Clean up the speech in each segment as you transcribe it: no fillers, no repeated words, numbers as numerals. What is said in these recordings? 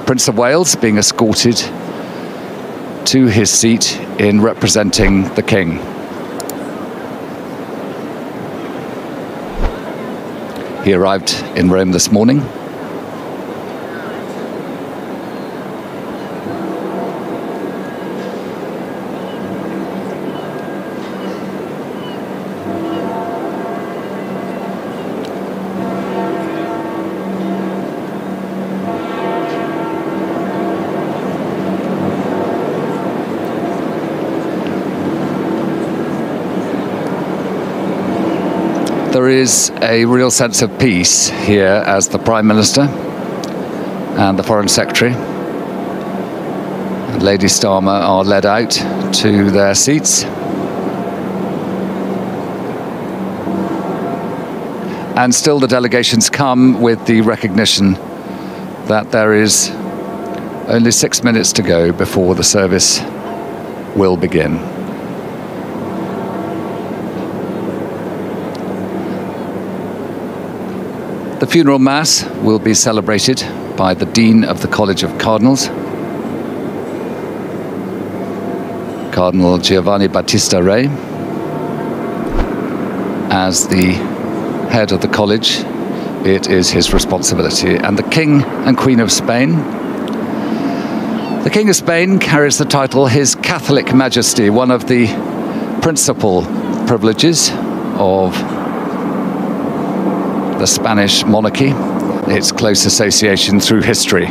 Prince of Wales being escorted to his seat in representing the King. He arrived in Rome this morning. There is a real sense of peace here as the Prime Minister and the Foreign Secretary and Lady Starmer are led out to their seats. And still the delegations come with the recognition that there is only 6 minutes to go before the service will begin. The funeral mass will be celebrated by the Dean of the College of Cardinals, Cardinal Giovanni Battista Re. As the head of the college, it is his responsibility. And the King and Queen of Spain. The King of Spain carries the title His Catholic Majesty, one of the principal privileges of the Spanish monarchy, its close association through history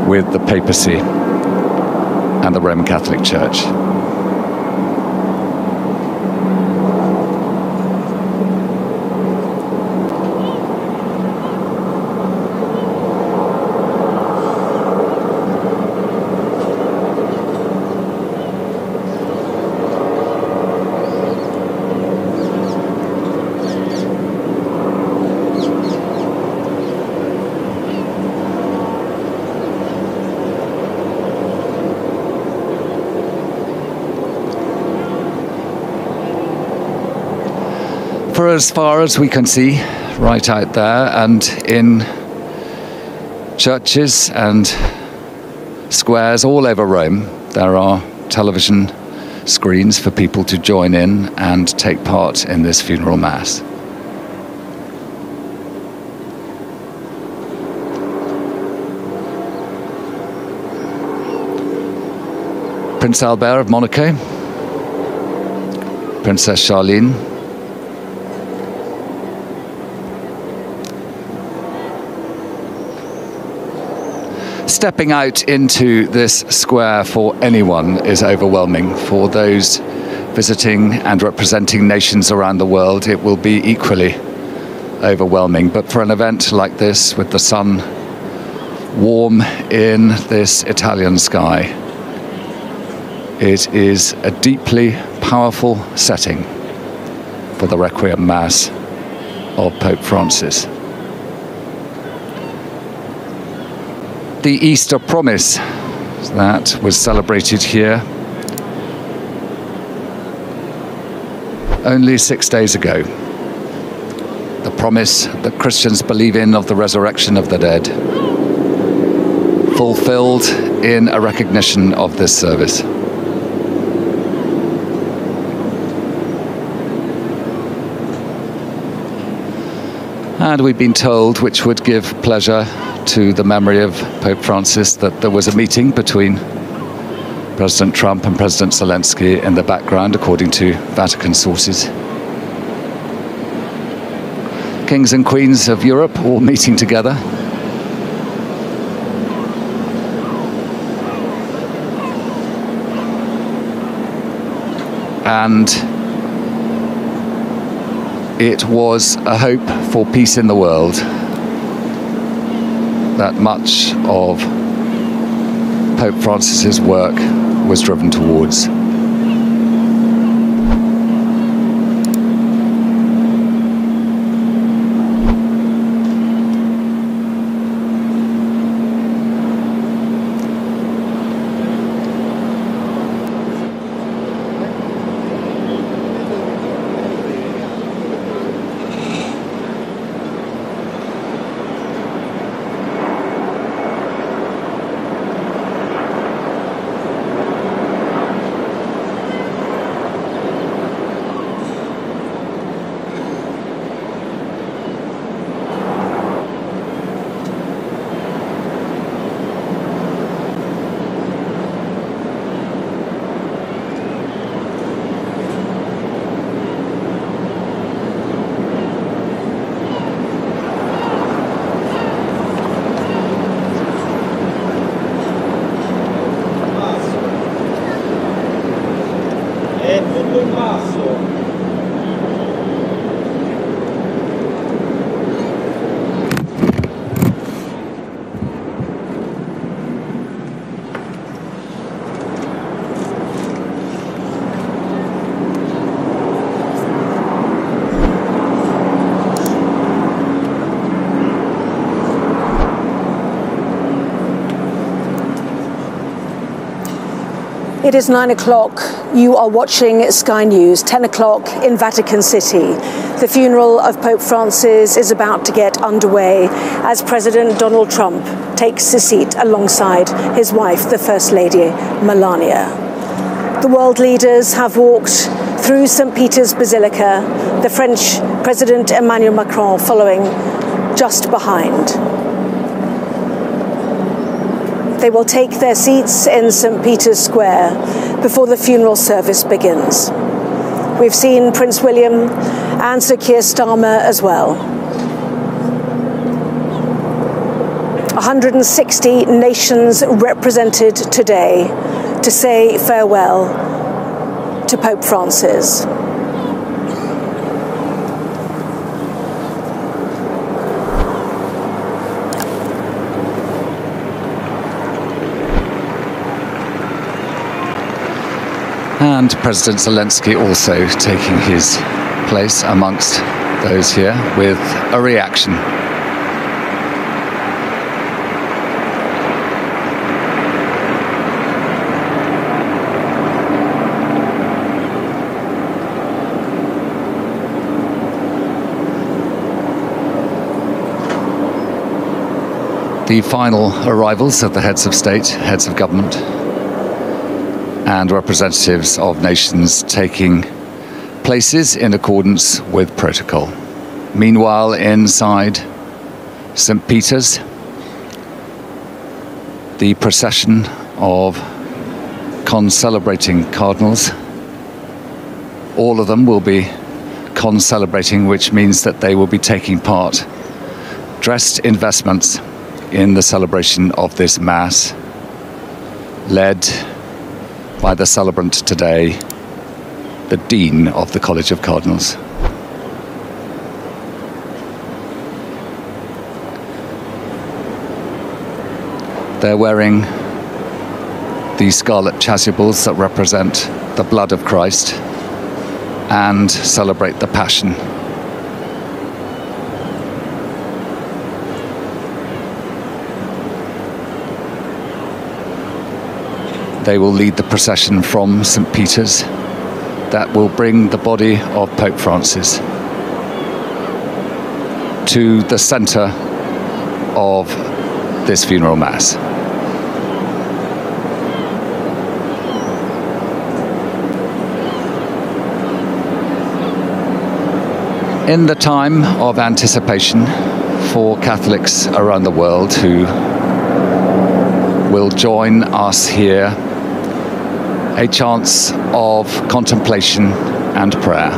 with the papacy and the Roman Catholic Church. For as far as we can see, right out there, and in churches and squares all over Rome, there are television screens for people to join in and take part in this funeral mass. Prince Albert of Monaco, Princess Charlene, stepping out into this square for anyone is overwhelming. For those visiting and representing nations around the world, it will be equally overwhelming. But for an event like this, with the sun warm in this Italian sky, it is a deeply powerful setting for the Requiem Mass of Pope Francis. The Easter promise that was celebrated here only 6 days ago. The promise that Christians believe in of the resurrection of the dead, fulfilled in a recognition of this service. And we've been told, which would give pleasure to the memory of Pope Francis, that there was a meeting between President Trump and President Zelensky in the background, according to Vatican sources. Kings and queens of Europe all meeting together. And it was a hope for peace in the world that much of Pope Francis's work was driven towards. It is 9 o'clock. You are watching Sky News, 10 o'clock in Vatican City. The funeral of Pope Francis is about to get underway as President Donald Trump takes his seat alongside his wife, the First Lady, Melania. The world leaders have walked through St. Peter's Basilica, the French President Emmanuel Macron following just behind. They will take their seats in St. Peter's Square before the funeral service begins. We've seen Prince William and Sir Keir Starmer as well. 160 nations represented today to say farewell to Pope Francis. And President Zelensky also taking his place amongst those here with a reaction. The final arrivals of the heads of state, heads of government, and representatives of nations taking places in accordance with protocol. Meanwhile, inside St. Peter's, the procession of concelebrating cardinals, all of them will be concelebrating, which means that they will be taking part, dressed in vestments, in the celebration of this Mass, led by the celebrant today, the Dean of the College of Cardinals. They're wearing the scarlet chasubles that represent the blood of Christ and celebrate the Passion. They will lead the procession from St. Peter's that will bring the body of Pope Francis to the centre of this funeral Mass. In the time of anticipation for Catholics around the world who will join us here, a chance of contemplation and prayer.